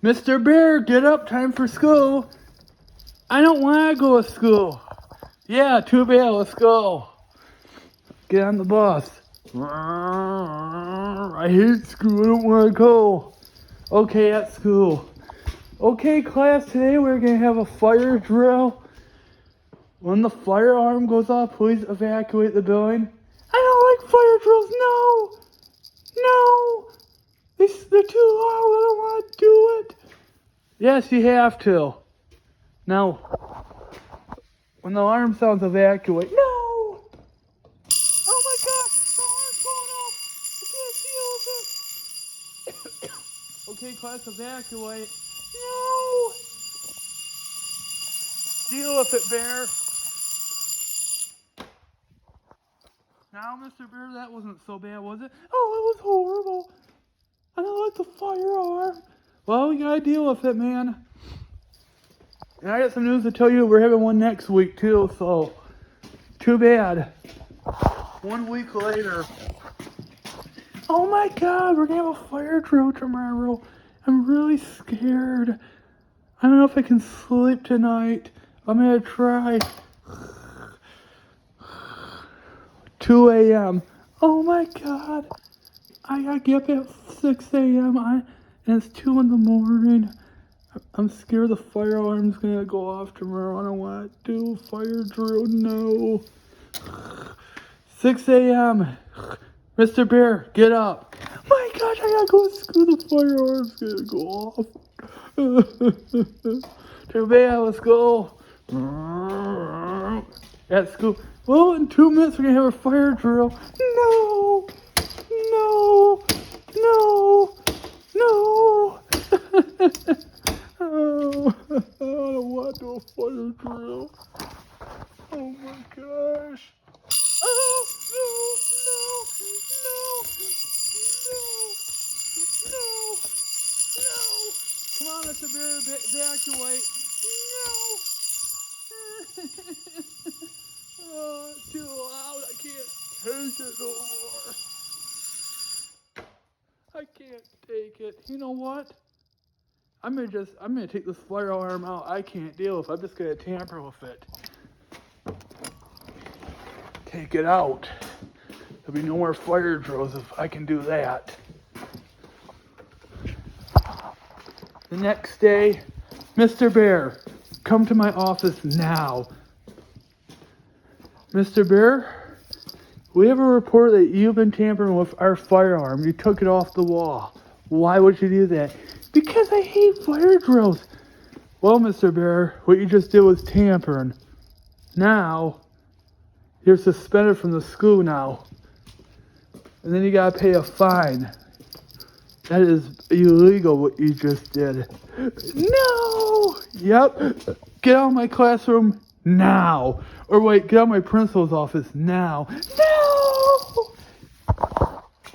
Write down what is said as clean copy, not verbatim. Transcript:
Mr. Bear, get up, time for school. I don't want to go to school. Yeah, too bad, let's go. Get on the bus. I hate school, I don't want to go. Okay, at school. Okay, class, today we're going to have a fire drill. When the fire alarm goes off, please evacuate the building. I don't like fire drills, no! No! They're too loud, I don't want to do it. Yes, you have to. Now, when the alarm sounds, evacuate. No! Oh my god! The alarm's going off! I can't deal with it! Okay, class, evacuate. No! Deal with it, Bear. Now, Mr. Bear, that wasn't so bad, was it? Oh, it was horrible. I don't like the fire alarm. Well, we gotta deal with it, man. And I got some news to tell you. We're having one next week, too, so too bad. 1 week later. Oh my god, we're gonna have a fire drill tomorrow. I'm really scared. I don't know if I can sleep tonight. I'm gonna try. 2 a.m. Oh my god. I gotta get up at 6 a.m. And it's 2 in the morning. I'm scared the fire alarm's gonna go off tomorrow. I don't want to do fire drill. No. 6 a.m. Mr. Bear, get up. My gosh, I gotta go to school. The fire alarm's gonna go off. Too bad, let's go. At school. Well, in 2 minutes we're gonna have a fire drill. No! No! No! No! Oh, I don't want to do a fire drill. Oh my gosh. Oh, no, no, no, no, no, no. Come on, Mr. Bear, evacuate. No. Oh, it's too loud. I can't take it no more. I can't take it. You know what? I'm gonna take this fire alarm out. I can't deal with it. I'm just gonna tamper with it. Take it out. There'll be no more fire drills if I can do that. The next day, Mr. Bear, come to my office now. Mr. Bear, we have a report that you've been tampering with our fire alarm. You took it off the wall. Why would you do that? Because I hate fire drills. Well, Mr. Bear, what you just did was tampering. Now, you're suspended from the school now. And then you gotta pay a fine. That is illegal what you just did. No! Yep. Get out of my classroom now. Or wait, get out of my principal's office now. No!